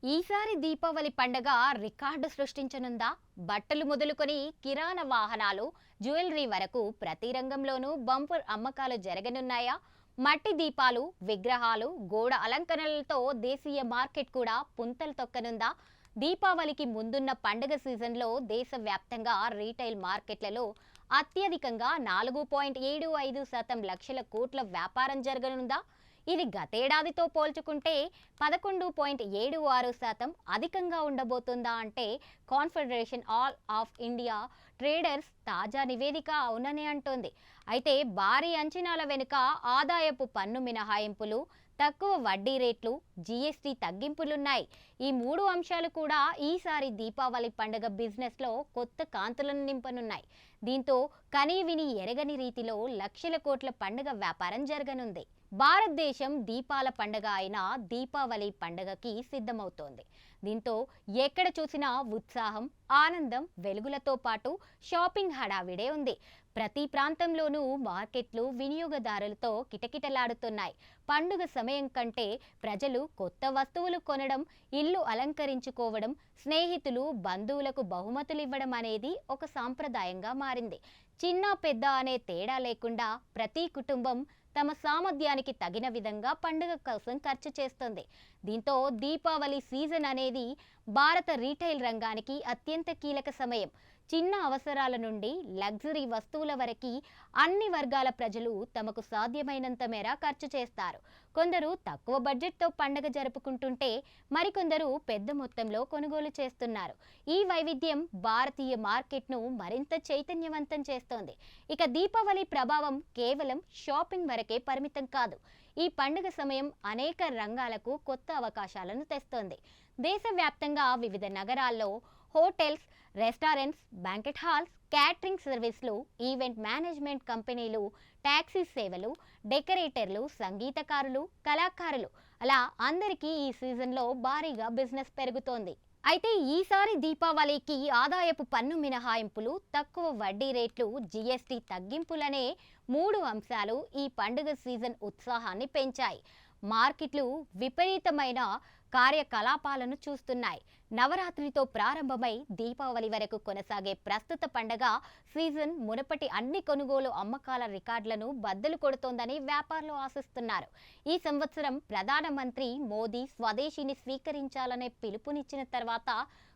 ఈసారి దీపావళి పండగ రికార్డు సృష్టించనుందా? బట్టలు మొదలుకొని కిరాణా వాహనాలు, జ్యువెలరీ వరకు ప్రతి రంగంలోనూ బంపర్ అమ్మకాలు జరగనున్నాయా? మట్టి దీపాలు, విగ్రహాలు, గోడ అలంకరణలతో దేశీయ మార్కెట్ కూడా పుంతలు తొక్కనుందా? దీపావళికి ముందున్న పండుగ సీజన్లో దేశవ్యాప్తంగా రీటైల్ మార్కెట్లలో అత్యధికంగా 4.75% లక్షల కోట్ల వ్యాపారం జరగనుందా? ఇది గతేడాదితో పోల్చుకుంటే 11.76% అధికంగా ఉండబోతుందా అంటే confederation all of India traders తాజా నివేదిక అవుననే అంటోంది. అయితే భారీ అంచనాల వెనుక ఆదాయపు పన్ను మినహాయింపులు, తక్కువ వడ్డీ రేట్లు, జీఎస్టీ తగ్గింపులున్నాయి. ఈ మూడు అంశాలు కూడా ఈసారి దీపావళి పండుగ బిజినెస్లో కొత్త కాంతులను నింపనున్నాయి. దీంతో కనీవిని ఎరగని రీతిలో లక్షల కోట్ల పండుగ వ్యాపారం జరగనుంది. భారతదేశం దీపాల పండుగ అయిన దీపావళి పండుగకి సిద్ధమవుతోంది. దీంతో ఎక్కడ చూసినా ఉత్సాహం, ఆనందం, వెలుగులతో పాటు షాపింగ్ హడావిడే ఉంది. ప్రతి ప్రాంతంలోనూ మార్కెట్లు వినియోగదారులతో కిటకిటలాడుతున్నాయి. పండుగ సమయం కంటే ప్రజలు కొత్త వస్తువులు కొనడం, ఇల్లు అలంకరించుకోవడం, స్నేహితులు, బంధువులకు బహుమతులు ఇవ్వడం అనేది ఒక సాంప్రదాయంగా మారింది. చిన్న పెద్ద అనే తేడా లేకుండా ప్రతి కుటుంబం తమ సామర్థ్యానికి తగిన విధంగా పండుగ కోసం ఖర్చు చేస్తుంది. దీంతో దీపావళి సీజన్ అనేది భారత రీటైల్ రంగానికి అత్యంత కీలక సమయం. చిన్న అవసరాల నుండి లగ్జరీ వస్తువుల వరకు అన్ని వర్గాల ప్రజలు తమకు సాధ్యమైనంత మేర ఖర్చు చేస్తారు. కొందరు తక్కువ బడ్జెట్తో పండుగ జరుపుకుంటుంటే మరికొందరు పెద్ద మొత్తంలో కొనుగోలు చేస్తున్నారు. ఈ వైవిధ్యం భారతీయ మార్కెట్ను మరింత చైతన్యవంతం చేస్తోంది. ఇక దీపావళి ప్రభావం కేవలం షాపింగ్ వరకే పరిమితం కాదు. ఈ పండుగ సమయం అనేక రంగాలకు కొత్త అవకాశాలను తెస్తోంది. దేశవ్యాప్తంగా వివిధ నగరాల్లో hotels, restaurants, banquet halls, catering సర్వీసులు, ఈవెంట్ మేనేజ్మెంట్ కంపెనీలు, టాక్సీ సేవలు, డెకరేటర్లు, సంగీతకారులు, కళాకారులు అలా అందరికీ ఈ సీజన్లో భారీగా బిజినెస్ పెరుగుతోంది. అయితే ఈసారి దీపావళికి ఆదాయపు పన్ను మినహాయింపులు, తక్కువ వడ్డీ రేట్లు, జీఎస్టీ తగ్గింపులనే మూడు అంశాలు ఈ పండుగ సీజన్ ఉత్సాహాన్ని పెంచాయి. మార్కెట్లు విపరీతమైన కార్యకలాపాలను చూస్తున్నాయి. నవరాత్రితో ప్రారంభమై దీపావళి వరకు కొనసాగే ప్రస్తుత పండగ సీజన్ మునుపటి అన్ని కొనుగోలు అమ్మకాల రికార్డులను బద్దలు కొడుతోందని వ్యాపారులు ఆశిస్తున్నారు. ఈ సంవత్సరం ప్రధానమంత్రి మోదీ స్వదేశీని స్వీకరించాలనే పిలుపునిచ్చిన తర్వాత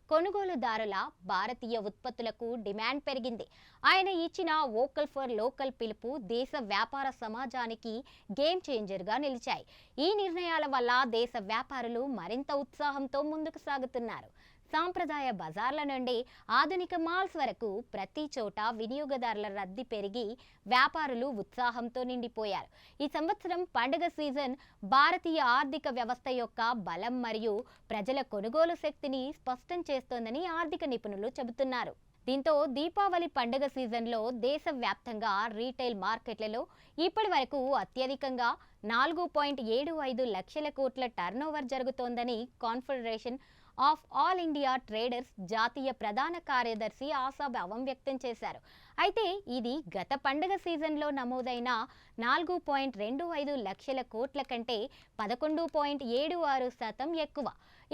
కొనుగోలుదారుల భారతీయ ఉత్పత్తులకు డిమాండ్ పెరిగింది. ఆయన ఇచ్చిన వోకల్ ఫర్ లోకల్ పిలుపు దేశ వ్యాపార సమాజానికి గేమ్ చేంజర్గా నిలిచాయి. ఈ నిర్ణయాల వల్ల దేశ వ్యాపారులు మరింత ఉత్సాహంతో ముందుకు సాగుతున్నారు. సాంప్రదాయ బజార్ల నుండి ఆధునిక మాల్స్ వరకు ప్రతి చోట వినియోగదారుల రద్దీ పెరిగి వ్యాపారులు ఉత్సాహంతో నిండిపోయారు. ఈ సంవత్సరం పండుగ సీజన్ భారతీయ ఆర్థిక వ్యవస్థ యొక్క బలం మరియు ప్రజల కొనుగోలు శక్తిని స్పష్టం చేస్తోందని ఆర్థిక నిపుణులు చెబుతున్నారు. దీంతో దీపావళి పండుగ సీజన్లో దేశవ్యాప్తంగా రీటైల్ మార్కెట్లలో ఇప్పటి వరకు అత్యధికంగా 4.75 లక్షల కోట్ల టర్నోవర్ జరుగుతోందని confederation of all India traders జాతీయ ప్రధాన కార్యదర్శి ఆశాభావం వ్యక్తం చేశారు. అయితే ఇది గత పండుగ సీజన్లో నమోదైన 4.25 లక్షల కోట్ల కంటే 11.76% ఎక్కువ.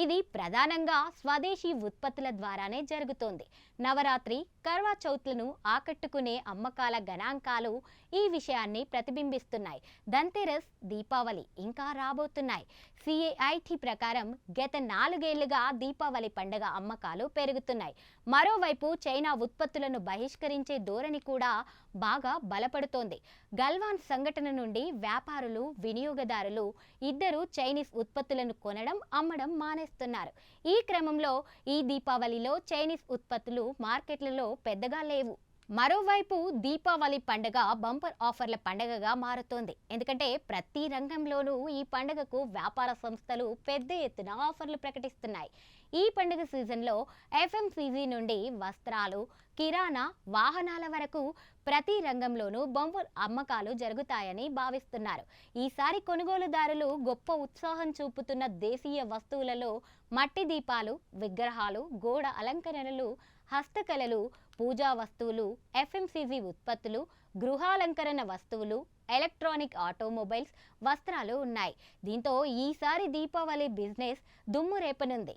ఇది ప్రధానంగా స్వదేశీ ఉత్పత్తుల ద్వారానే జరుగుతోంది. నవరాత్రి, కర్వా చౌత్లను ఆకట్టుకునే అమ్మకాల గణాంకాలు ఈ విషయాన్ని ప్రతిబింబిస్తున్నాయి. ధన్తెరస్, దీపావళి ఇంకా రాబోతున్నాయి. సిఐఐటి ప్రకారం గత 4 ఏళ్లుగా దీపావళి పండుగ అమ్మకాలు పెరుగుతున్నాయి. మరోవైపు చైనా ఉత్పత్తులను బహిష్కరించే ధోరణి కూడా బాగా బలపడుతోంది. గల్వాన్ సంఘటన నుండి వ్యాపారులు, వినియోగదారులు ఇద్దరు చైనీస్ ఉత్పత్తులను కొనడం, అమ్మడం మానేస్తున్నారు. ఈ క్రమంలో ఈ దీపావళిలో చైనీస్ ఉత్పత్తులు మార్కెట్లలో పెద్దగా లేవు. మరోవైపు దీపావళి పండుగ బంపర్ ఆఫర్ల పండుగగా మారుతోంది. ఎందుకంటే ప్రతి రంగంలోనూ ఈ పండుగకు వ్యాపార సంస్థలు పెద్ద ఎత్తున ఆఫర్లు ప్రకటిస్తున్నాయి. ఈ పండుగ సీజన్లో ఎఫ్ఎంసీజీ నుండి వస్త్రాలు, కిరాణా, వాహనాల వరకు ప్రతి రంగంలోనూ బంపర్ అమ్మకాలు జరుగుతాయని భావిస్తున్నారు. ఈసారి కొనుగోలుదారులు గొప్ప ఉత్సాహం చూపుతున్న దేశీయ వస్తువులలో మట్టి దీపాలు, విగ్రహాలు, గోడ అలంకరణలు, హస్తకళలు, పూజా వస్తువులు, ఎఫ్ఎంసీజీ ఉత్పత్తులు, గృహాలంకరణ వస్తువులు, ఎలక్ట్రానిక్, ఆటోమొబైల్స్, వస్త్రాలు ఉన్నాయి. దీంతో ఈసారి దీపావళి బిజినెస్ దుమ్ము రేపనుంది.